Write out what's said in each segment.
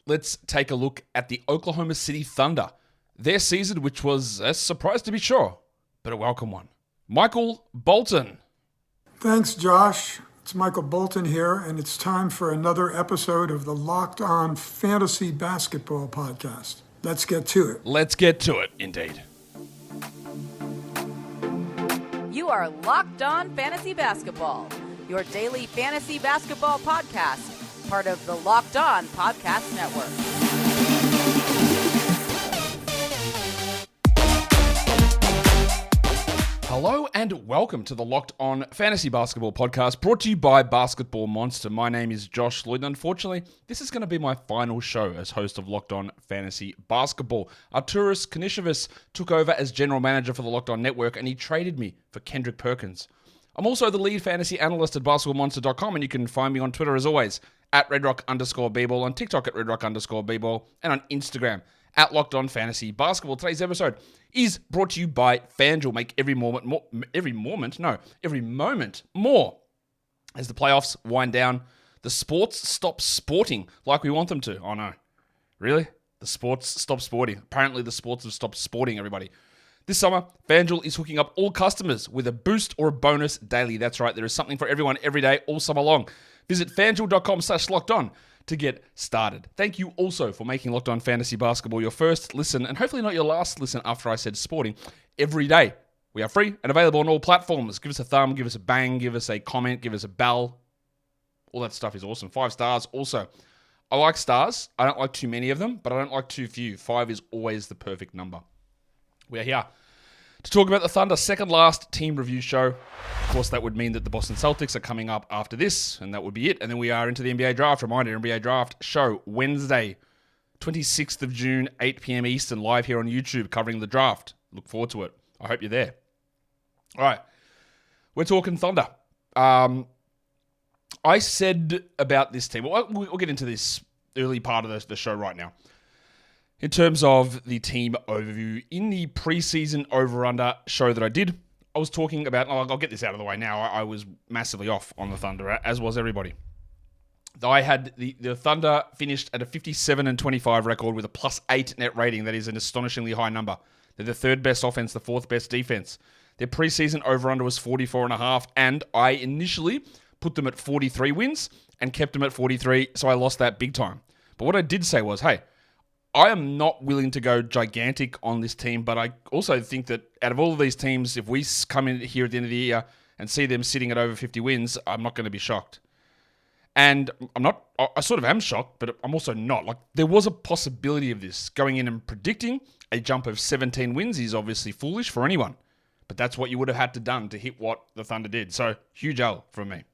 let's take a look at the Oklahoma City Thunder. Their season, which was a surprise to be sure, but a welcome one. Michael Bolton. Thanks, Josh. It's Michael Bolton here, and it's time for another episode of the Locked On Fantasy Basketball Podcast. Let's get to it. Let's get to it, indeed. You are Locked On Fantasy Basketball, your daily fantasy basketball podcast, part of the Locked On Podcast Network. Hello and welcome to the Locked On Fantasy Basketball Podcast, brought to you by Basketball Monster. My name is Josh Lloyd, and unfortunately, this is going to be my final show as host of Locked On Fantasy Basketball. Arturas Kanishevas took over as general manager for the Locked On Network, and he traded me for Kendrick Perkins. I'm also the lead fantasy analyst at basketballmonster.com, and you can find me on Twitter as always, at redrock_bball, on TikTok at redrock_bball, and on Instagram at Locked On Fantasy Basketball. Today's episode is brought to you by FanDuel. Make every moment more as the playoffs wind down. The sports stop sporting like we want them to. Oh no, really? The sports stop sporting. Apparently the sports have stopped sporting, everybody. This summer, FanDuel is hooking up all customers with a boost or a bonus daily. That's right, there is something for everyone every day, all summer long. Visit FanDuel.com/lockedon to get started. Thank you also for making Locked On Fantasy Basketball your first listen, and hopefully not your last listen after I said sporting, every day. We are free and available on all platforms. Give us a thumb, give us a bang, give us a comment, give us a bell. All that stuff is awesome. 5 stars also. I like stars. I don't like too many of them, but I don't like too few. 5 is always the perfect number. We are here to talk about the Thunder, second last team review show. Of course, that would mean that the Boston Celtics are coming up after this, and that would be it. And then we are into the NBA draft. Reminder, NBA draft show Wednesday, 26th of June, 8 p.m. Eastern, live here on YouTube, covering the draft. Look forward to it. I hope you're there. All right, we're talking Thunder. I said about this team, we'll get into this early part of the show right now. In terms of the team overview, in the preseason over-under show that I did, I was talking about, I'll get this out of the way now, I was massively off on the Thunder, as was everybody. I had the Thunder finished at a 57-25 record with a +8 net rating. That is an astonishingly high number. They're the third best offense, the fourth best defense. Their preseason over-under was 44.5, and I initially put them at 43 wins and kept them at 43, so I lost that big time. But what I did say was, hey, I am not willing to go gigantic on this team, but I also think that out of all of these teams, if we come in here at the end of the year and see them sitting at over 50 wins, I'm not going to be shocked. And I sort of am shocked, but I'm also not. Like, there was a possibility of this. Going in and predicting a jump of 17 wins is obviously foolish for anyone, but that's what you would have had to done to hit what the Thunder did. So, huge L from me.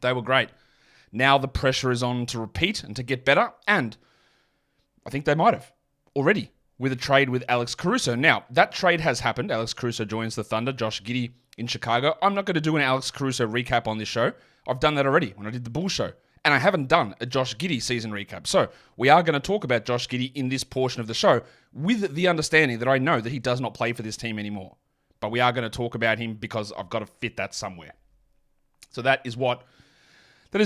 They were great. Now the pressure is on to repeat and to get better, and I think they might have already with a trade with Alex Caruso. Now, that trade has happened. Alex Caruso joins the Thunder, Josh Giddey in Chicago. I'm not going to do an Alex Caruso recap on this show. I've done that already when I did the Bull show. And I haven't done a Josh Giddey season recap. So we are going to talk about Josh Giddey in this portion of the show with the understanding that I know that he does not play for this team anymore. But we are going to talk about him because I've got to fit that somewhere. So that is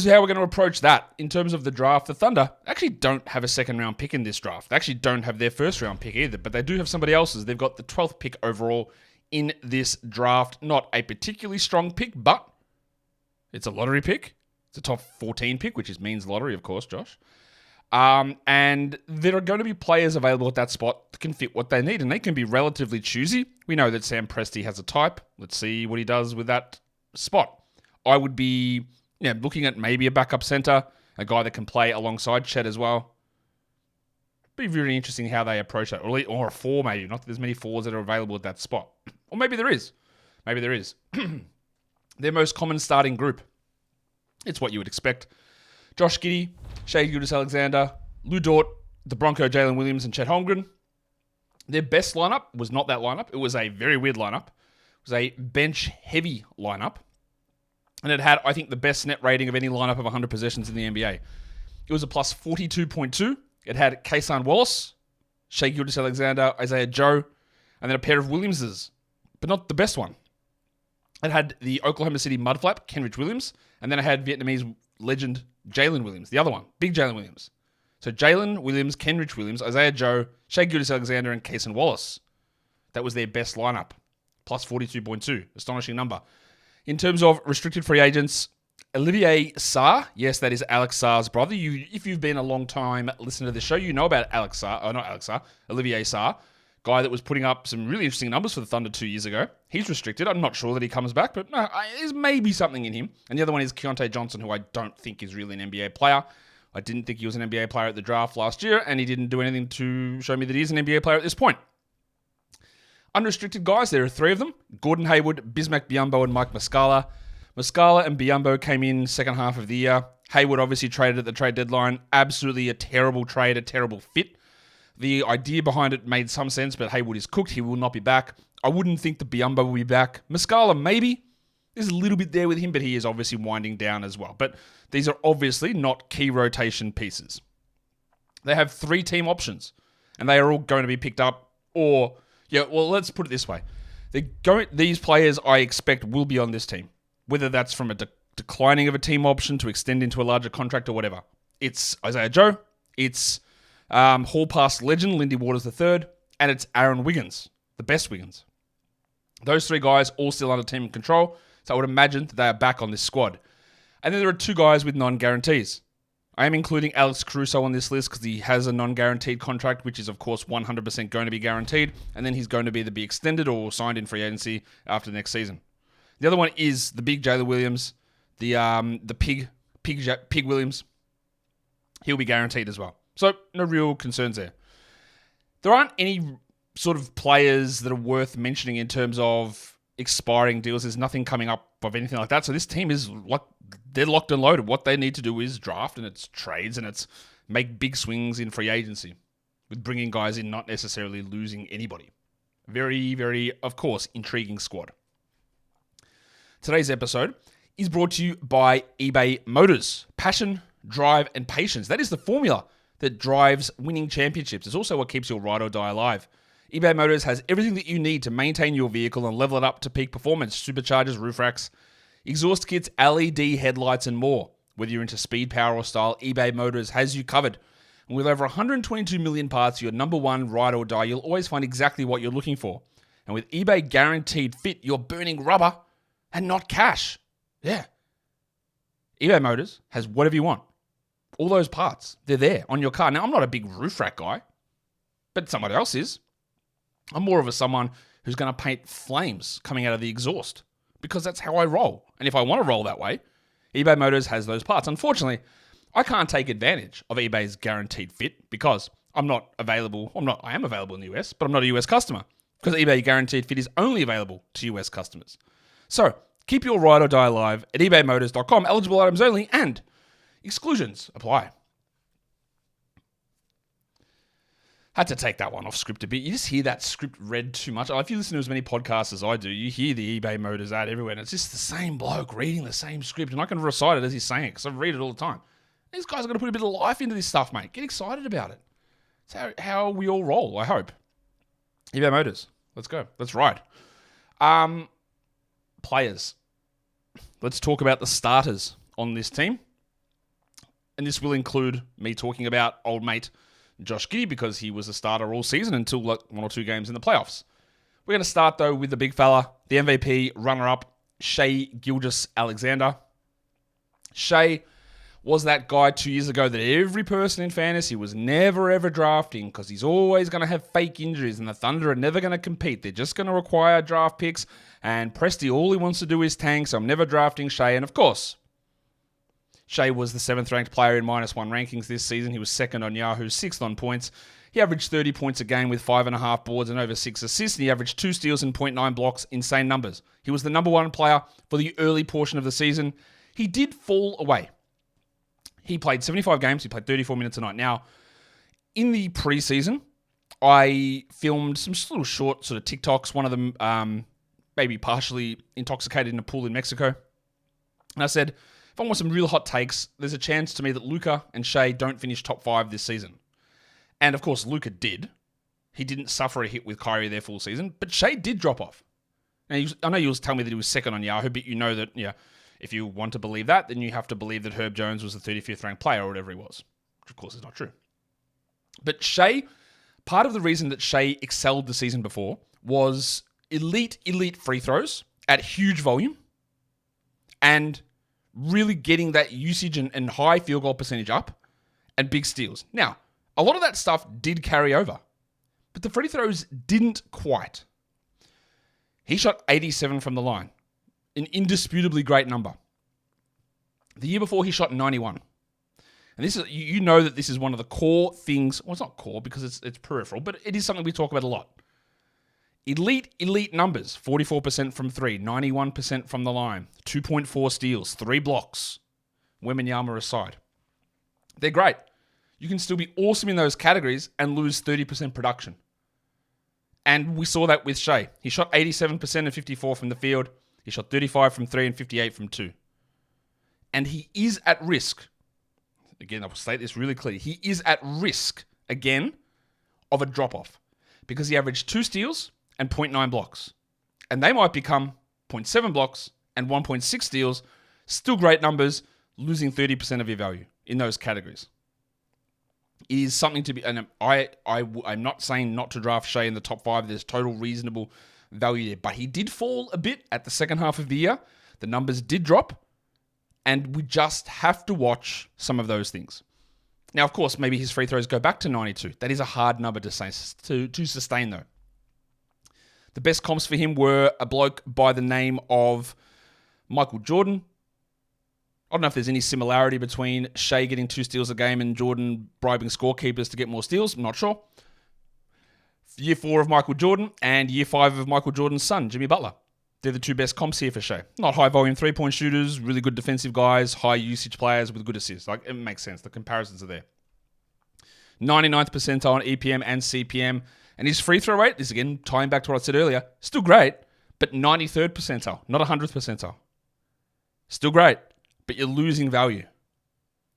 how we're going to approach that. In terms of the draft, the Thunder actually don't have a second-round pick in this draft. They actually don't have their first-round pick either, but they do have somebody else's. They've got the 12th pick overall in this draft. Not a particularly strong pick, but it's a lottery pick. It's a top 14 pick, which means lottery, of course, Josh. And there are going to be players available at that spot that can fit what they need, and they can be relatively choosy. We know that Sam Presti has a type. Let's see what he does with that spot. I would be looking at maybe a backup center, a guy that can play alongside Chet as well. Be really interesting how they approach that. Or a 4 maybe. Not that there's many 4s that are available at that spot. Or maybe there is. Their most common starting group. It's what you would expect. Josh Giddey, Shai Gilgeous-Alexander, Luguentz Dort, the Bronco, Jalen Williams, and Chet Holmgren. Their best lineup was not that lineup. It was a very weird lineup. It was a bench-heavy lineup. And it had, I think, the best net rating of any lineup of 100 possessions in the NBA. It was a plus 42.2. It had Cason Wallace, Shai Gilgeous-Alexander, Isaiah Joe, and then a pair of Williamses, but not the best one. It had the Oklahoma City mudflap, Kenrich Williams, and then it had Vietnamese legend Jaylin Williams, the other one, big Jaylin Williams. So Jaylin Williams, Kenrich Williams, Isaiah Joe, Shai Gilgeous-Alexander, and Cason Wallace. That was their best lineup. Plus 42.2. Astonishing number. In terms of restricted free agents, Olivier Sarr. Yes, that is Alex Sarr's brother. If you've been a long time listener to this show, you know about Olivier Sarr. Guy that was putting up some really interesting numbers for the Thunder 2 years ago. He's restricted. I'm not sure that he comes back, but no, there's maybe something in him. And the other one is Keontae Johnson, who I don't think is really an NBA player. I didn't think he was an NBA player at the draft last year, and he didn't do anything to show me that he is an NBA player at this point. Unrestricted guys, there are 3 of them. Gordon Hayward, Bismack Biyombo, and Mike Muscala. Muscala and Biyombo came in second half of the year. Hayward obviously traded at the trade deadline. Absolutely a terrible trade, a terrible fit. The idea behind it made some sense, but Hayward is cooked. He will not be back. I wouldn't think that Biyombo will be back. Muscala, maybe. There's a little bit there with him, but he is obviously winding down as well. But these are obviously not key rotation pieces. They have 3 team options, and they are all going to be picked up. Let's put it this way. These players I expect will be on this team, whether that's from a declining of a team option to extend into a larger contract or whatever. It's Isaiah Joe, it's Hall Pass legend Lindy Waters III, and it's Aaron Wiggins, the best Wiggins. Those 3 guys all still under team control, so I would imagine that they are back on this squad. And then there are 2 guys with non-guarantees. I am including Alex Caruso on this list because he has a non-guaranteed contract, which is, of course, 100% going to be guaranteed, and then he's going to be either be extended or signed in free agency after the next season. The other one is the big Jaylin Williams, the pig Williams. He'll be guaranteed as well. So, no real concerns there. There aren't any sort of players that are worth mentioning in terms of expiring deals. There's nothing coming up of anything like that. So this team is they're locked and loaded. What they need to do is draft, and it's trades, and it's make big swings in free agency with bringing guys in, not necessarily losing anybody. Very, very, of course, intriguing squad. Today's episode is brought to you by eBay Motors. Passion, drive, and patience. That is the formula that drives winning championships. It's also what keeps your ride or die alive. eBay Motors has everything that you need to maintain your vehicle and level it up to peak performance. Superchargers, roof racks, exhaust kits, LED headlights, and more. Whether you're into speed, power, or style, eBay Motors has you covered. And with over 122 million parts, your number one ride or die, you'll always find exactly what you're looking for. And with eBay Guaranteed Fit, you're burning rubber and not cash. Yeah. eBay Motors has whatever you want. All those parts, they're there on your car. Now, I'm not a big roof rack guy, but someone else is. I'm more of someone who's going to paint flames coming out of the exhaust because that's how I roll. And if I want to roll that way, eBay Motors has those parts. Unfortunately, I can't take advantage of eBay's Guaranteed Fit because I am available in the US, but I'm not a US customer because eBay Guaranteed Fit is only available to US customers. So keep your ride or die alive at ebaymotors.com. Eligible items only and exclusions apply. Had to take that one off script a bit. You just hear that script read too much. If you listen to as many podcasts as I do, you hear the eBay Motors ad everywhere, and it's just the same bloke reading the same script, and I can recite it as he's saying it because I read it all the time. These guys are going to put a bit of life into this stuff, mate. Get excited about it. It's how we all roll, I hope. eBay Motors. Let's go. Let's ride. Players. Let's talk about the starters on this team. And this will include me talking about old mate Josh Giddey because he was a starter all season until like 1 or 2 games in the playoffs. We're going to start, though, with the big fella, the MVP runner-up, Shai Gilgeous-Alexander. Shai was that guy 2 years ago that every person in fantasy was never, ever drafting because he's always going to have fake injuries and the Thunder are never going to compete. They're just going to require draft picks, and Presti, all he wants to do is tank, so I'm never drafting Shai. And, of course, Shai was the 7th-ranked player in -1 rankings this season. He was 2nd on Yahoo, 6th on points. He averaged 30 points a game with 5.5 boards and over 6 assists, and he averaged 2 steals and 0.9 blocks. Insane numbers. He was the number 1 player for the early portion of the season. He did fall away. He played 75 games. He played 34 minutes a night. Now, in the preseason, I filmed some little short sort of TikToks. One of them maybe partially intoxicated in a pool in Mexico. And I said, if I want some real hot takes, there's a chance to me that Luka and Shai don't finish top 5 this season. And, of course, Luka did. He didn't suffer a hit with Kyrie their full season, but Shai did drop off. Now, I know you was telling me that he was 2nd on Yahoo, but you know that, if you want to believe that, then you have to believe that Herb Jones was the 35th ranked player or whatever he was, which, of course, is not true. But Shai, part of the reason that Shai excelled the season before was elite free throws at huge volume and really getting that usage and high field goal percentage up and big steals. Now, a lot of that stuff did carry over, but the free throws didn't quite. He shot 87 from the line, an indisputably great number. The year before, he shot 91. And this is, you know that this is one of the core things. Well, it's not core because it's peripheral, but it is something we talk about a lot. Elite numbers. 44% from three, 91% from the line, 2.4 steals, 3 blocks. Wembanyama aside. They're great. You can still be awesome in those categories and lose 30% production. And we saw that with Shai. He shot 87% and 54 from the field. He shot 35 from 3 and 58 from 2. And he is at risk. Again, I will state this really clearly. He is at risk, again, of a drop-off. Because he averaged 2 steals and 0.9 blocks. And they might become 0.7 blocks and 1.6 steals. Still great numbers, losing 30% of your value in those categories. It is something to be... And I'm not saying not to draft Shai in the top 5. There's total reasonable value there. But he did fall a bit at the second half of the year. The numbers did drop. And we just have to watch some of those things. Now, of course, maybe his free throws go back to 92. That is a hard number to sustain, though. The best comps for him were a bloke by the name of Michael Jordan. I don't know if there's any similarity between Shai getting 2 steals a game and Jordan bribing scorekeepers to get more steals. I'm not sure. Year 4 of Michael Jordan and year 5 of Michael Jordan's son, Jimmy Butler. They're the 2 best comps here for Shai. Not high-volume three-point shooters, really good defensive guys, high-usage players with good assists. Like, it makes sense. The comparisons are there. 99th percentile on EPM and CPM. And his free throw rate, this again, tying back to what I said earlier, still great, but 93rd percentile, not 100th percentile. Still great, but you're losing value.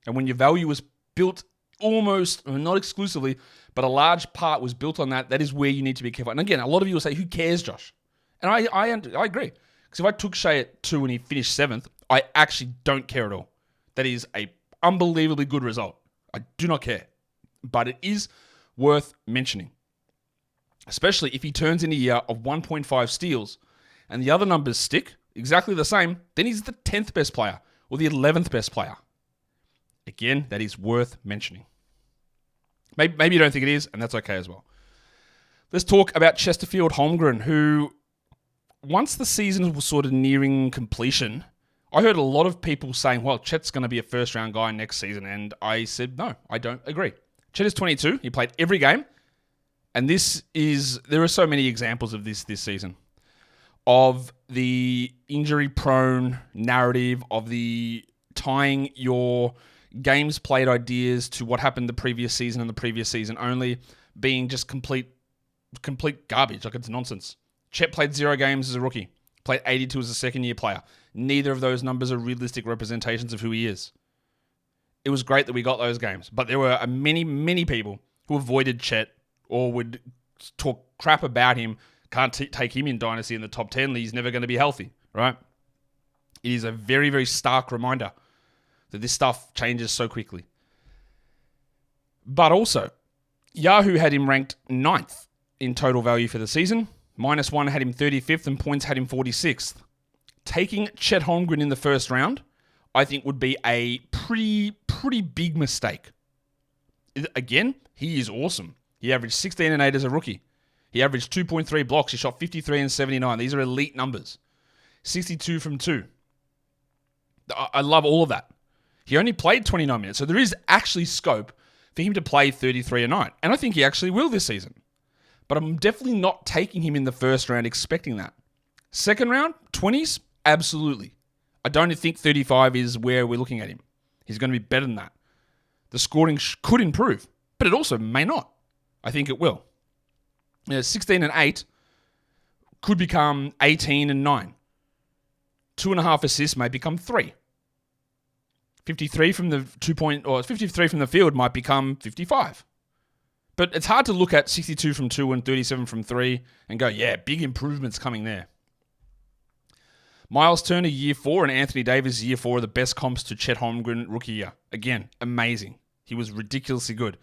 And when your value was built almost, not exclusively, but a large part was built on that, that is where you need to be careful. And again, a lot of you will say, who cares, Josh? And I agree. Because if I took Shai at 2 and he finished 7th, I actually don't care at all. That is a unbelievably good result. I do not care. But it is worth mentioning. Especially if he turns in a year of 1.5 steals and the other numbers stick exactly the same, then he's the 10th best player or the 11th best player. Again, that is worth mentioning. Maybe you don't think it is, and that's okay as well. Let's talk about Chesterfield Holmgren, who... Once the season was sort of nearing completion, I heard a lot of people saying, well, Chet's going to be a first-round guy next season. And I said, no, I don't agree. Chet is 22. He played every game. And there are so many examples of this season. Of the injury-prone narrative, of the tying your games played ideas to what happened the previous season and the previous season only being just complete garbage. Like, it's nonsense. Chet played 0 games as a rookie. Played 82 as a second-year player. Neither of those numbers are realistic representations of who he is. It was great that we got those games, but there were many people who avoided Chet or would talk crap about him. Can't take him in Dynasty in the top 10. He's never going to be healthy, right? It is a very, very stark reminder that this stuff changes so quickly. But also, Yahoo had him ranked 9th in total value for the season. -1 had him 35th and points had him 46th. Taking Chet Holmgren in the first round, I think would be a pretty big mistake. Again, he is awesome. He averaged 16 and 8 as a rookie. He averaged 2.3 blocks. He shot 53 and 79. These are elite numbers. 62 from 2. I love all of that. He only played 29 minutes, so there is actually scope for him to play 33 a night. And I think he actually will this season. But I'm definitely not taking him in the first round expecting that. Second round, 20s, absolutely. I don't think 35 is where we're looking at him. He's going to be better than that. The scoring could improve, but it also may not. I think it will. 16 and 8 could become 18 and 9. 2.5 assists may become 3. 53 from the 53 from the field might become 55. But it's hard to look at 62 from 2 and 37 from 3 and go, yeah, big improvements coming there. Miles Turner, year 4, and Anthony Davis, year 4, are the best comps to Chet Holmgren rookie year. Again, amazing. He was ridiculously good.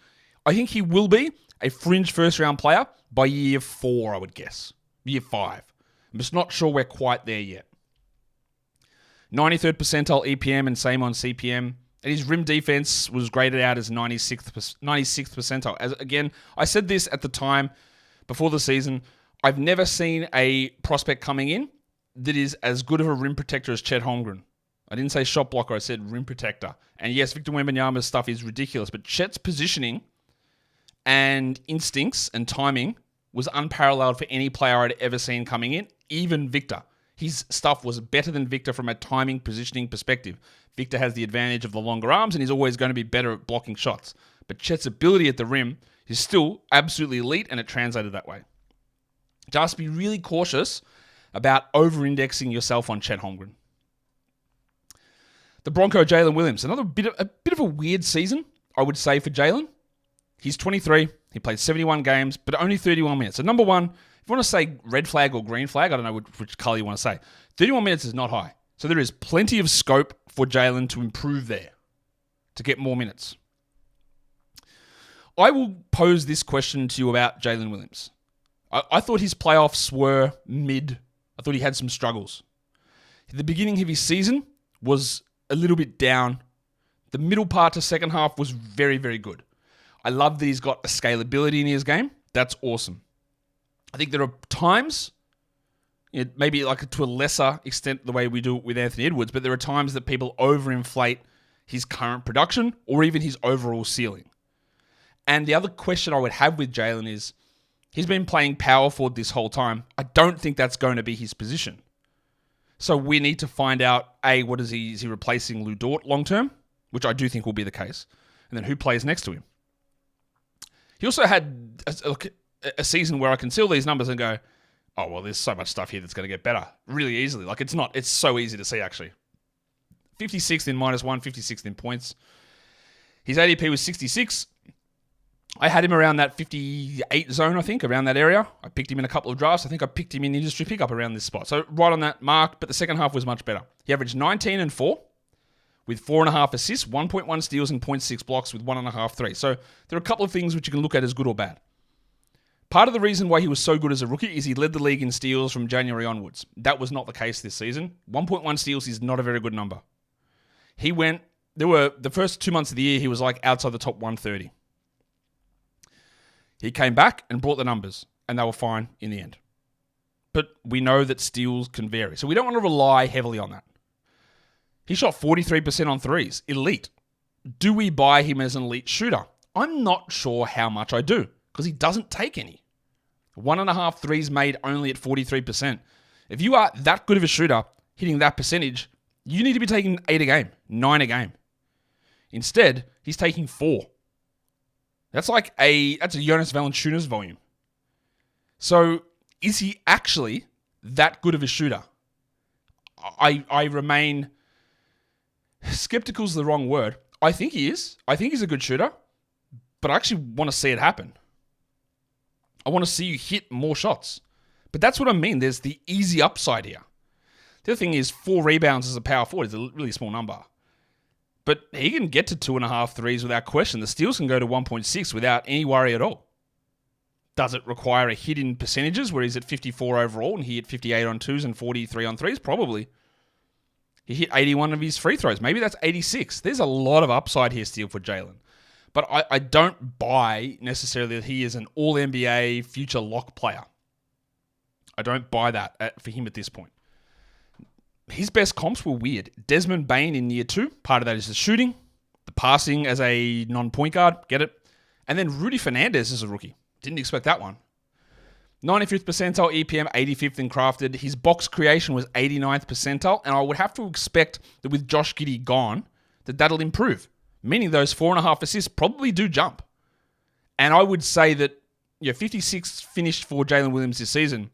I think he will be a fringe first-round player by year 4, I would guess. Year 5. I'm just not sure we're quite there yet. 93rd percentile EPM and same on CPM. And his rim defense was graded out as 96th percentile. As again, I said this at the time before the season. I've never seen a prospect coming in that is as good of a rim protector as Chet Holmgren. I didn't say shot blocker, I said rim protector. And yes, Victor Wembanyama's stuff is ridiculous, but Chet's positioning and instincts and timing was unparalleled for any player I'd ever seen coming in, even Victor. His stuff was better than Victor from a timing, positioning perspective. Victor has the advantage of the longer arms and he's always going to be better at blocking shots. But Chet's ability at the rim is still absolutely elite and it translated that way. Just be really cautious about over-indexing yourself on Chet Holmgren. The Bronco, Jaylin Williams. Another bit of a weird season, I would say, for Jaylin. He's 23. He played 71 games, but only 31 minutes. So number one, if you want to say red flag or green flag, I don't know which color you want to say. 31 minutes is not high. So there is plenty of scope for Jaylin to improve there, to get more minutes. I will pose this question to you about Jaylin Williams. I thought his playoffs were mid. I thought he had some struggles. The beginning of his season was a little bit down. The middle part to second half was very, very good. I love that he's got a scalability in his game. That's awesome. I think there are times, maybe like to a lesser extent the way we do it with Anthony Edwards, but there are times that people overinflate his current production or even his overall ceiling. And the other question I would have with Jaylin is, he's been playing power forward this whole time. I don't think that's going to be his position. So we need to find out, A, is he replacing Lu Dort long term? Which I do think will be the case. And then who plays next to him? He also had a season where I can see all these numbers and go, oh, well, there's so much stuff here that's going to get better really easily. Like, it's so easy to see, actually. 56th in -1, 56th in points. His ADP was 66. I had him around that 58 zone, I think, around that area. I picked him in a couple of drafts. I think I picked him in industry pickup around this spot. So right on that mark, but the second half was much better. He averaged 19 and 4 with 4.5 assists, 1.1 steals, and 0.6 blocks with 1.5 threes. So there are a couple of things which you can look at as good or bad. Part of the reason why he was so good as a rookie is he led the league in steals from January onwards. That was not the case this season. 1.1 steals is not a very good number. The first 2 months of the year, he was like outside the top 130. He came back and brought the numbers, and they were fine in the end. But we know that steals can vary, so we don't want to rely heavily on that. He shot 43% on threes. Elite. Do we buy him as an elite shooter? I'm not sure how much I do, because he doesn't take any. 1.5 threes made only at 43%. If you are that good of a shooter, hitting that percentage, you need to be taking 8 a game, 9 a game. Instead, he's taking 4. That's a Jonas Valanciunas volume. So, is he actually that good of a shooter? I remain skeptical is the wrong word. I think he is. I think he's a good shooter, but I actually want to see it happen. I want to see you hit more shots. But that's what I mean. There's the easy upside here. The other thing is 4 rebounds as a power forward is a really small number. But he can get to 2.5 threes without question. The steals can go to 1.6 without any worry at all. Does it require a hit in percentages where he's at 54 overall and he hit 58 on 2s and 43 on 3s? Probably. He hit 81 of his free throws. Maybe that's 86. There's a lot of upside here still for Jaylin. But I don't buy necessarily that he is an all-NBA future lock player. I don't buy that for him at this point. His best comps were weird. Desmond Bane in year 2. Part of that is the shooting. The passing as a non-point guard. Get it? And then Rudy Fernandez as a rookie. Didn't expect that one. 95th percentile EPM, 85th in crafted. His box creation was 89th percentile. And I would have to expect that with Josh Giddey gone, that'll improve. Meaning those 4.5 assists probably do jump. And I would say that 56 finished for Jaylin Williams this season.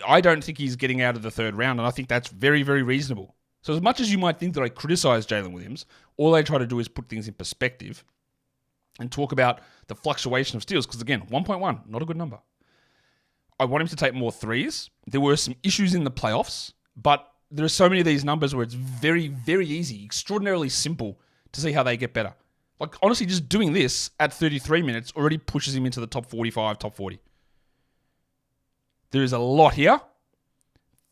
I don't think he's getting out of the third round, and I think that's very, very reasonable. So as much as you might think that I criticize Jaylin Williams, all I try to do is put things in perspective and talk about the fluctuation of steals, because again, 1.1, not a good number. I want him to take more threes. There were some issues in the playoffs, but there are so many of these numbers where it's very, very easy, extraordinarily simple to see how they get better. Like, honestly, just doing this at 33 minutes already pushes him into the top 45, top 40. There is a lot here.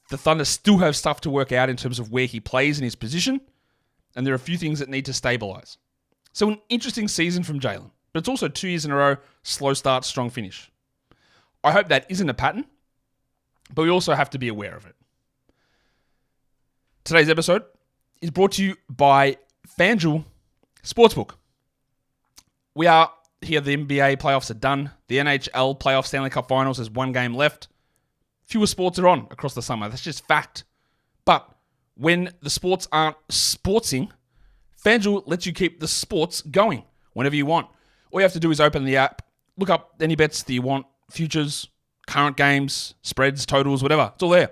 The Thunder still have stuff to work out in terms of where he plays in his position, and there are a few things that need to stabilize. So an interesting season from Jaylin, but it's also 2 years in a row, slow start, strong finish. I hope that isn't a pattern, but we also have to be aware of it. Today's episode is brought to you by FanDuel Sportsbook. We are here, the NBA playoffs are done. The NHL playoff Stanley Cup Finals has 1 game left. Fewer sports are on across the summer. That's just fact. But when the sports aren't sportsing, FanDuel lets you keep the sports going whenever you want. All you have to do is open the app, look up any bets that you want, futures, current games, spreads, totals, whatever. It's all there.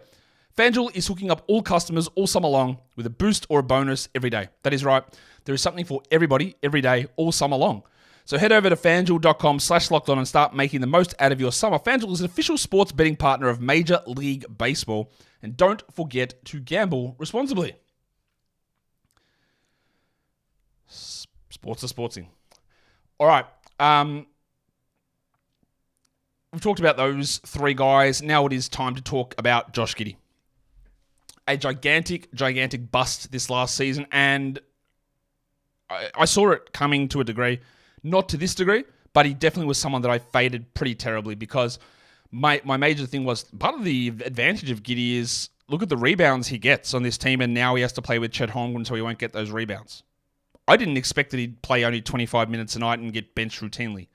FanDuel is hooking up all customers all summer long with a boost or a bonus every day. That is right. There is something for everybody every day all summer long. So head over to FanDuel.com/lockedon and start making the most out of your summer. FanDuel is an official sports betting partner of Major League Baseball. And don't forget to gamble responsibly. Sports are sportsing. All right. We've talked about those 3 guys. Now it is time to talk about Josh Giddey. A gigantic bust this last season. And I saw it coming to a degree. Not to this degree, but he definitely was someone that I faded pretty terribly because my major thing was, part of the advantage of Giddey is, look at the rebounds he gets on this team, and now he has to play with Chet Holmgren, so he won't get those rebounds. I didn't expect that he'd play only 25 minutes a night and get benched routinely.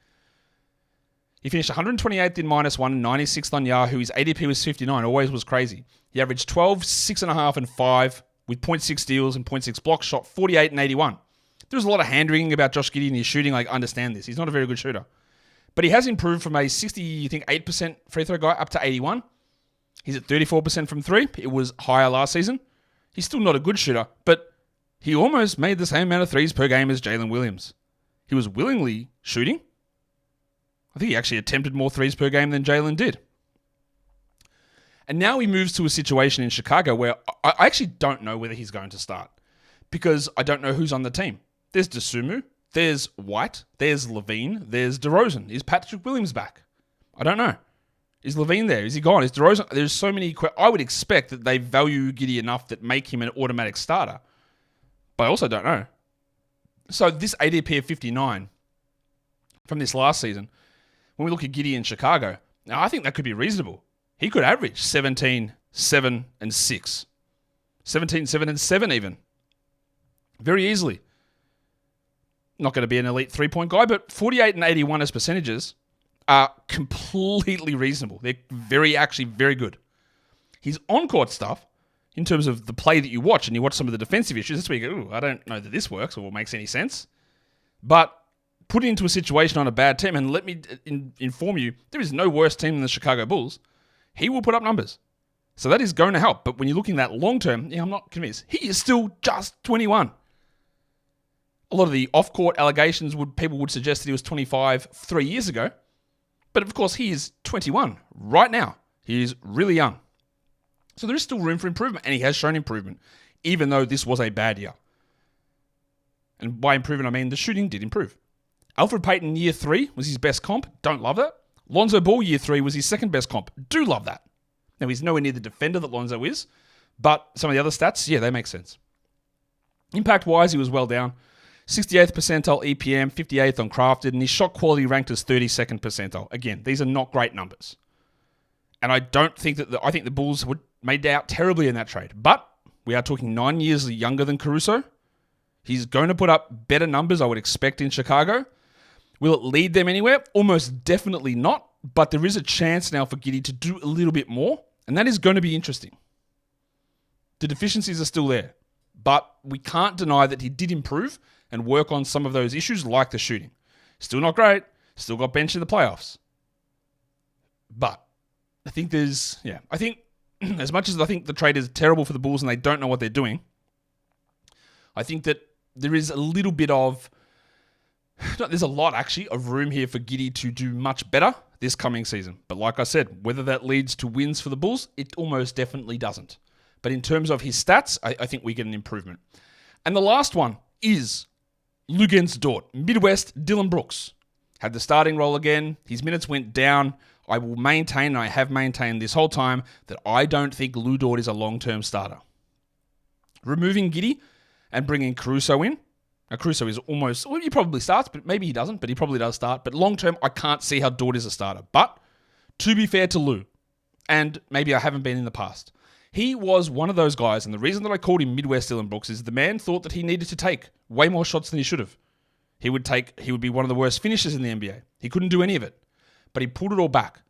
He finished 128th in -1, 96th on Yahoo. His ADP was 59, always was crazy. He averaged 12, 6.5, and 5 with 0.6 steals and 0.6 blocks, shot 48 and 81. There's a lot of hand-wringing about Josh Giddey and his shooting. I understand this. He's not a very good shooter. But he has improved from a 8% free throw guy up to 81. He's at 34% from 3. It was higher last season. He's still not a good shooter, but he almost made the same amount of threes per game as Jaylin Williams. He was willingly shooting. I think he actually attempted more threes per game than Jaylin did. And now he moves to a situation in Chicago where I actually don't know whether he's going to start because I don't know who's on the team. There's Dosunmu, there's White, there's Levine, there's DeRozan. Is Patrick Williams back? I don't know. Is Levine there? Is he gone? Is DeRozan? There's so many. I would expect that they value Giddey enough that make him an automatic starter. But I also don't know. So this ADP of 59 from this last season, when we look at Giddey in Chicago, now I think that could be reasonable. He could average 17, 7, and 6. 17, 7, and 7 even. Very easily. Not going to be an elite 3-point guy, but 48 and 81 as percentages are completely reasonable. They're actually very good. His on-court stuff, in terms of the play that you watch, and you watch some of the defensive issues, that's where you go, ooh, I don't know that this works or makes any sense. But put into a situation on a bad team, and let me inform you, there is no worse team than the Chicago Bulls. He will put up numbers. So that is going to help. But when you're looking at long-term, I'm not convinced. He is still just 21. A lot of the off-court allegations people would suggest that he was 25 3 years ago. But of course, he is 21 right now. He is really young. So there is still room for improvement, and he has shown improvement, even though this was a bad year. And by improvement, I mean the shooting did improve. Alfred Payton year 3 was his best comp. Don't love that. Lonzo Ball year 3 was his second best comp. Do love that. Now, he's nowhere near the defender that Lonzo is, but some of the other stats, they make sense. Impact-wise, he was well down. 68th percentile EPM, 58th on Crafted, and his shot quality ranked as 32nd percentile. Again, these are not great numbers. And I don't think that I think the Bulls would made out terribly in that trade. But we are talking 9 years younger than Caruso. He's going to put up better numbers, I would expect, in Chicago. Will it lead them anywhere? Almost definitely not. But there is a chance now for Giddey to do a little bit more, and that is going to be interesting. The deficiencies are still there, but we can't deny that he did improve and work on some of those issues like the shooting. Still not great. Still got benched in the playoffs. But I think I think as much as I think the trade is terrible for the Bulls and they don't know what they're doing, I think that there is a little bit of, there's a lot actually of room here for Giddey to do much better this coming season. But like I said, whether that leads to wins for the Bulls, it almost definitely doesn't. But in terms of his stats, I think we get an improvement. And the last one is Luguentz Dort, Midwest Dylan Brooks, had the starting role again. His minutes went down. I will maintain, and I have maintained this whole time, that I don't think Lu Dort is a long-term starter. Removing Giddey and bringing Caruso in. Now, Caruso is almost, well, he probably starts, but maybe he doesn't, but he probably does start. But long-term, I can't see how Dort is a starter. But to be fair to Lou, and maybe I haven't been in the past, he was one of those guys, and the reason that I called him Midwest Dylan Brooks is the man thought that he needed to take way more shots than he should have. He would be one of the worst finishers in the NBA. He couldn't do any of it, but he pulled it all back.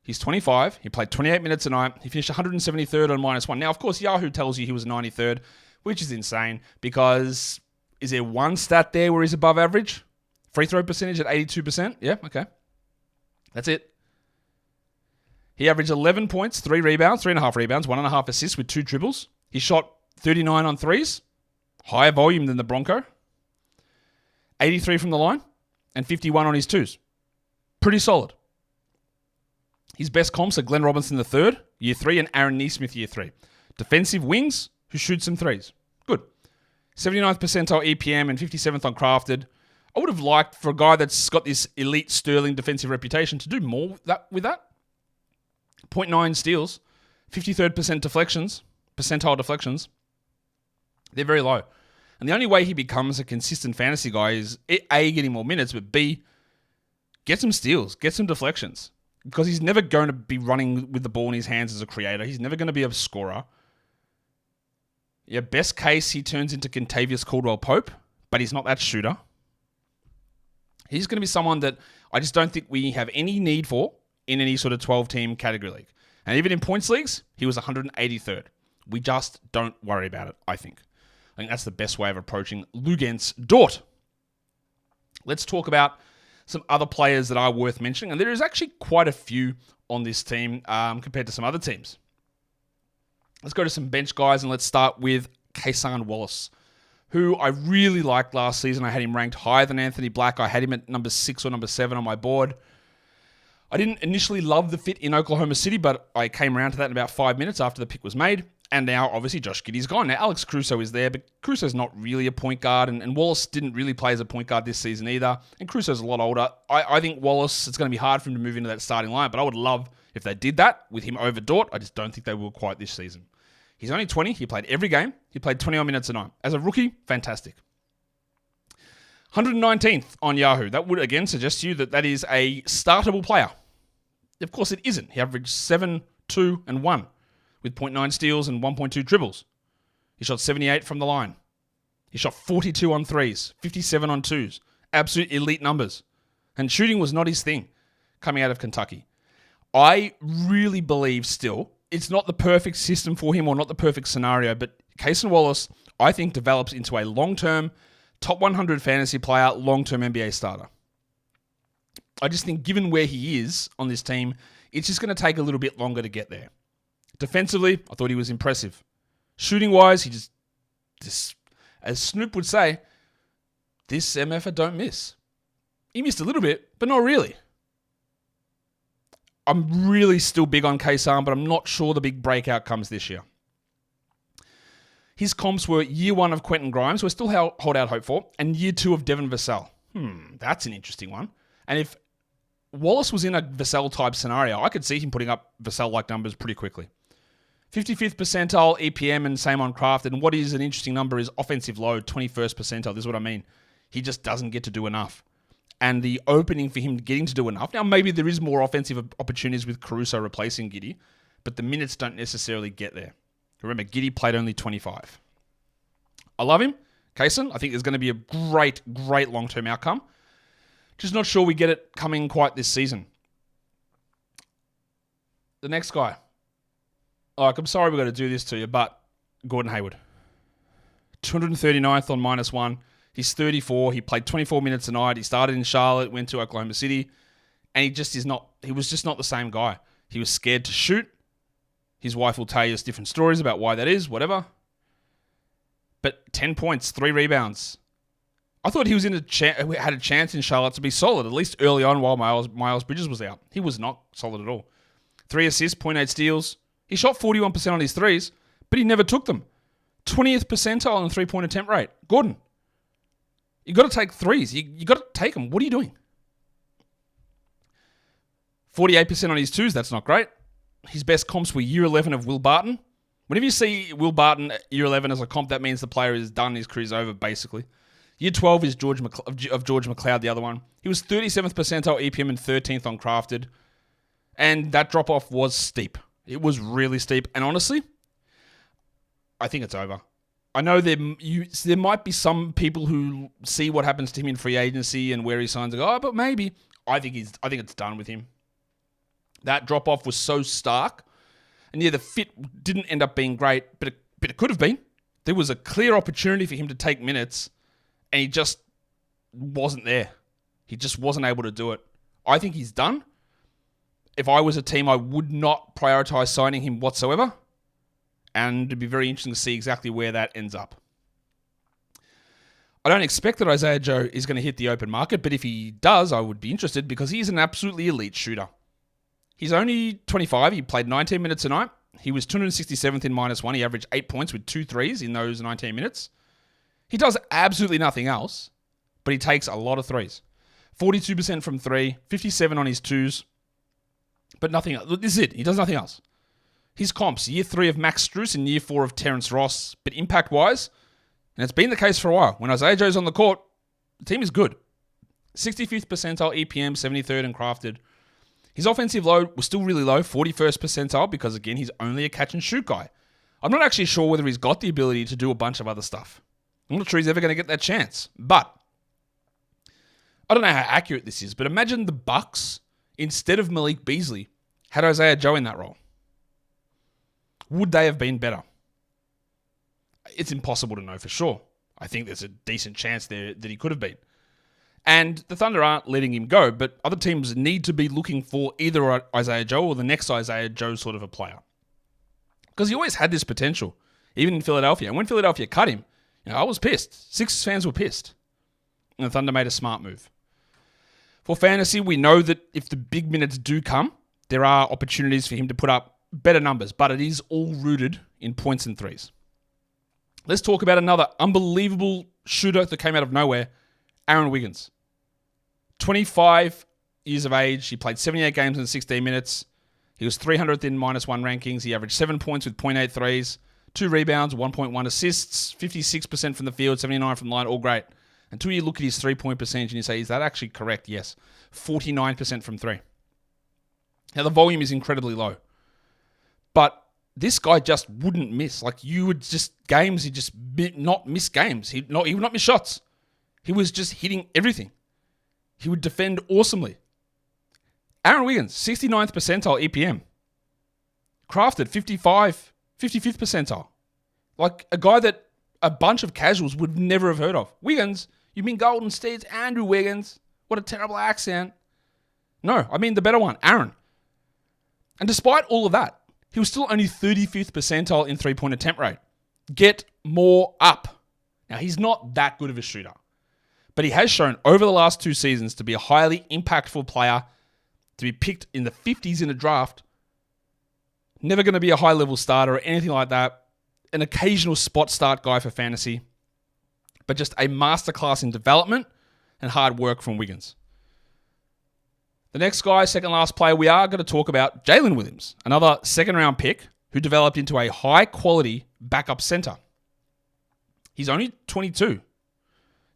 He's 25. He played 28 minutes a night. He finished 173rd on -1. Now, of course, Yahoo tells you he was 93rd, which is insane because is there one stat there where he's above average? Free throw percentage at 82%? Yeah, okay. That's it. He averaged 11 points, 3 rebounds, 3.5 rebounds, 1.5 assists with 2 dribbles. He shot 39 on threes, higher volume than the Bronco. 83 from the line, and 51 on his twos. Pretty solid. His best comps are Glenn Robinson III, year 3, and Aaron Neesmith, year 3. Defensive wings who shoot some threes. Good. 79th percentile EPM and 57th on crafted. I would have liked for a guy that's got this elite sterling defensive reputation to do more with that. 0.9 steals, 53rd percentile deflections. They're very low. And the only way he becomes a consistent fantasy guy is A, getting more minutes, but B, get some steals, get some deflections. Because he's never going to be running with the ball in his hands as a creator. He's never going to be a scorer. Yeah, best case, he turns into Kentavious Caldwell-Pope, but he's not that shooter. He's going to be someone that I just don't think we have any need for in any sort of 12-team category league. And even in points leagues, he was 183rd. We just don't worry about it, I think. I think that's the best way of approaching Luguentz Dort. Let's talk about some other players that are worth mentioning. And there is actually quite a few on this team compared to some other teams. Let's go to some bench guys, and let's start with Cason Wallace, who I really liked last season. I had him ranked higher than Anthony Black. I had him at number 6 or number 7 on my board. I didn't initially love the fit in Oklahoma City, but I came around to that in about 5 minutes after the pick was made. And now, obviously, Josh Giddey's gone. Now, Alex Caruso is there, but Caruso's not really a point guard, and Wallace didn't really play as a point guard this season either. And Caruso's a lot older. I think Wallace, it's going to be hard for him to move into that starting line, but I would love if they did that with him over Dort. I just don't think they will quite this season. He's only 20. He played every game. He played 21 minutes a night. As a rookie, fantastic. 119th on Yahoo. That would, again, suggest to you that that is a startable player. Of course, it isn't. He averaged 7, 2, and 1. With 0.9 steals and 1.2 dribbles. He shot 78 from the line. He shot 42 on threes, 57 on twos. Absolute elite numbers. And shooting was not his thing coming out of Kentucky. I really believe still, it's not the perfect system for him or not the perfect scenario, but Cason Wallace, I think, develops into a long-term, top 100 fantasy player, long-term NBA starter. I just think given where he is on this team, it's just going to take a little bit longer to get there. Defensively, I thought he was impressive. Shooting-wise, he just, as Snoop would say, this MFer don't miss. He missed a little bit, but not really. I'm really still big on Cason, but I'm not sure the big breakout comes this year. His comps were year 1 of Quentin Grimes, who I still hold out hope for, and year 2 of Devin Vassell. That's an interesting one. And if Wallace was in a Vassell-type scenario, I could see him putting up Vassell-like numbers pretty quickly. 55th percentile EPM and same on craft. And what is an interesting number is offensive load, 21st percentile. This is what I mean. He just doesn't get to do enough. And the opening for him getting to do enough. Now, maybe there is more offensive opportunities with Caruso replacing Giddey, but the minutes don't necessarily get there. Remember, Giddey played only 25. I love him. Cason, I think there's going to be a great, great long-term outcome. Just not sure we get it coming quite this season. The next guy. Like, I'm sorry we've got to do this to you, but Gordon Hayward. 239th on -1. He's 34. He played 24 minutes a night. He started in Charlotte, went to Oklahoma City, and he was just not the same guy. He was scared to shoot. His wife will tell you different stories about why that is, whatever. But 10 points, 3 rebounds. I thought he was had a chance in Charlotte to be solid, at least early on while Miles Bridges was out. He was not solid at all. 3 assists, 0.8 steals. He shot 41% on his threes, but he never took them. 20th percentile in 3-point attempt rate. Gordon. You got to take threes. You got to take them. What are you doing? 48% on his twos. That's not great. His best comps were year 11 of Will Barton. Whenever you see Will Barton year 11 as a comp, that means the player is done. His career's over, basically. Year 12 is George McLeod, the other one. He was 37th percentile EPM and 13th on crafted. And that drop-off was steep. It was really steep. And honestly, I think it's over. I know there might be some people who see what happens to him in free agency and where he signs and go, oh, but maybe. I think it's done with him. That drop-off was so stark. And yeah, the fit didn't end up being great, but it could have been. There was a clear opportunity for him to take minutes, and he just wasn't there. He just wasn't able to do it. I think he's done. If I was a team, I would not prioritize signing him whatsoever. And it'd be very interesting to see exactly where that ends up. I don't expect that Isaiah Joe is going to hit the open market, but if he does, I would be interested because he's an absolutely elite shooter. He's only 25. He played 19 minutes tonight. He was 267th in -1. He averaged 8 points with 2 threes in those 19 minutes. He does absolutely nothing else, but he takes a lot of threes. 42% from 3, 57 on his 2s, but nothing else. This is it. He does nothing else. His comps, year 3 of Max Strus and year 4 of Terrence Ross, but impact-wise, and it's been the case for a while, when Isaiah Joe's on the court, the team is good. 65th percentile EPM, 73rd and crafted. His offensive load was still really low, 41st percentile, because again, he's only a catch-and-shoot guy. I'm not actually sure whether he's got the ability to do a bunch of other stuff. I'm not sure he's ever going to get that chance. But I don't know how accurate this is, but imagine the Bucks, instead of Malik Beasley, had Isaiah Joe in that role. Would they have been better? It's impossible to know for sure. I think there's a decent chance there that he could have been. And the Thunder aren't letting him go, but other teams need to be looking for either Isaiah Joe or the next Isaiah Joe sort of a player. Because he always had this potential, even in Philadelphia. And when Philadelphia cut him, I was pissed. Sixers fans were pissed. And the Thunder made a smart move. For fantasy, we know that if the big minutes do come, there are opportunities for him to put up better numbers, but it is all rooted in points and threes. Let's talk about another unbelievable shooter that came out of nowhere, Aaron Wiggins. 25 years of age. He played 78 games in 16 minutes. He was 300th in -1 rankings. He averaged 7 points with 0.8 threes, 2 rebounds, 1.1 assists, 56% from the field, 79 from the line, all great. Until you look at his three-point percentage and you say, is that actually correct? Yes. 49% from 3. Now, the volume is incredibly low. But this guy just wouldn't miss. Like, you would just, games, he'd just not miss games. He would not miss shots. He was just hitting everything. He would defend awesomely. Aaron Wiggins, 69th percentile EPM. Crafted, 55th percentile. Like a guy that a bunch of casuals would never have heard of. Wiggins, you mean Golden State's Andrew Wiggins? What a terrible accent. No, I mean the better one, Aaron. And despite all of that, he was still only 35th percentile in three-point attempt rate. Get more up. Now, he's not that good of a shooter. But he has shown over the last 2 seasons to be a highly impactful player, to be picked in the 50s in a draft. Never going to be a high-level starter or anything like that. An occasional spot start guy for fantasy. But just a masterclass in development and hard work from Wiggins. The next guy, second last player, we are going to talk about Jaylin Williams, another second-round pick who developed into a high-quality backup center. He's only 22.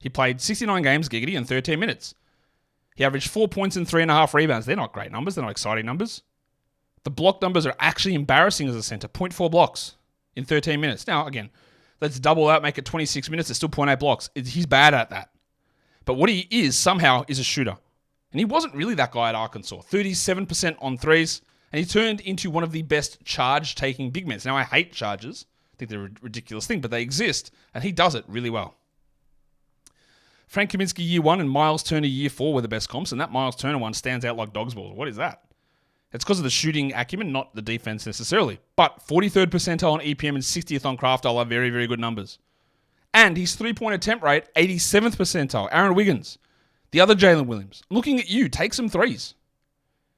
He played 69 games, Giggity, in 13 minutes. He averaged 4 points and 3.5 rebounds. They're not great numbers. They're not exciting numbers. The block numbers are actually embarrassing as a center. 0.4 blocks in 13 minutes. Now, again, let's double that, make it 26 minutes. It's still 0.8 blocks. He's bad at that. But what he is, somehow, is a shooter. And he wasn't really that guy at Arkansas. 37% on threes. And he turned into one of the best charge-taking big men. Now, I hate charges. I think they're a ridiculous thing, but they exist. And he does it really well. Frank Kaminsky year 1 and Miles Turner year 4 were the best comps, and that Miles Turner one stands out like dog's balls. What is that? It's because of the shooting acumen, not the defense necessarily. But 43rd percentile on EPM and 60th on Craft are very, very good numbers. And his three-point attempt rate, 87th percentile. Aaron Wiggins, the other Jaylin Williams. Looking at you, take some threes.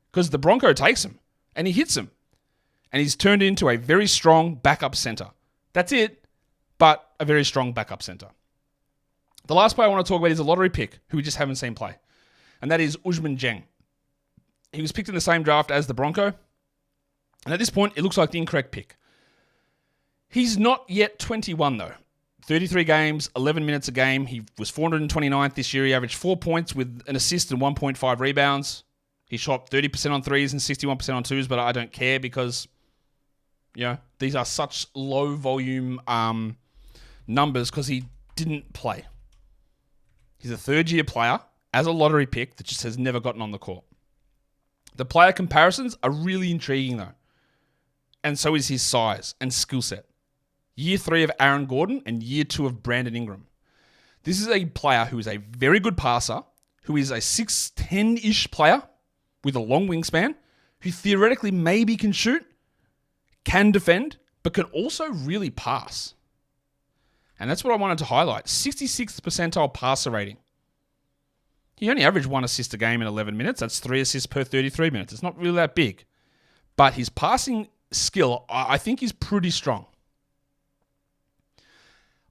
Because the Bronco takes them, and he hits them. And he's turned into a very strong backup center. That's it, but a very strong backup center. The last player I want to talk about is a lottery pick who we just haven't seen play. And that is Usman Dieng. He was picked in the same draft as the Bronco. And at this point, it looks like the incorrect pick. He's not yet 21 though. 33 games, 11 minutes a game. He was 429th this year. He averaged 4 points with an assist and 1.5 rebounds. He shot 30% on threes and 61% on twos, but I don't care because, these are such low volume numbers because he didn't play. He's a third-year player as a lottery pick that just has never gotten on the court. The player comparisons are really intriguing though. And so is his size and skill set. Year 3 of Aaron Gordon and year 2 of Brandon Ingram. This is a player who is a very good passer, who is a 6'10-ish player with a long wingspan, who theoretically maybe can shoot, can defend, but can also really pass. And that's what I wanted to highlight. 66th percentile passer rating. He only averaged 1 assist a game in 11 minutes. That's 3 assists per 33 minutes. It's not really that big. But his passing skill, I think, is pretty strong.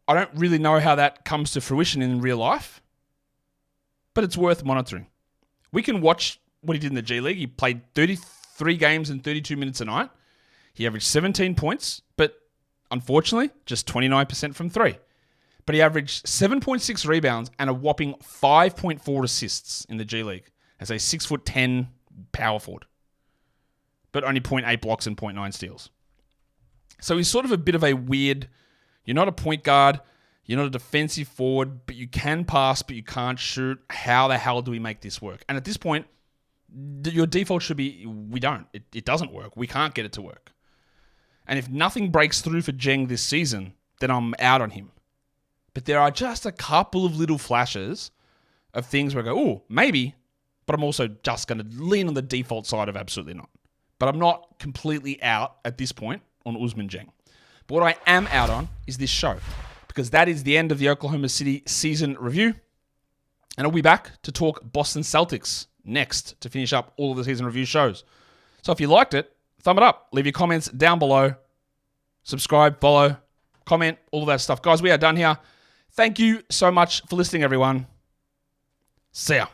I don't really know how that comes to fruition in real life, but it's worth monitoring. We can watch what he did in the G League. He played 33 games and 32 minutes a night. He averaged 17 points, but unfortunately, just 29% from 3. But he averaged 7.6 rebounds and a whopping 5.4 assists in the G League as a 6'10" power forward, but only 0.8 blocks and 0.9 steals. So he's sort of a bit of a weird, you're not a point guard, you're not a defensive forward, but you can pass, but you can't shoot. How the hell do we make this work? And at this point, your default should be, we don't. It doesn't work. We can't get it to work. And if nothing breaks through for Dieng this season, then I'm out on him. But there are just a couple of little flashes of things where I go, oh, maybe, but I'm also just going to lean on the default side of absolutely not. But I'm not completely out at this point on Usman Dieng. But what I am out on is this show, because that is the end of the Oklahoma City season review. And I'll be back to talk Boston Celtics next to finish up all of the season review shows. So if you liked it, thumb it up. Leave your comments down below. Subscribe, follow, comment, all of that stuff. Guys, we are done here. Thank you so much for listening, everyone. See ya.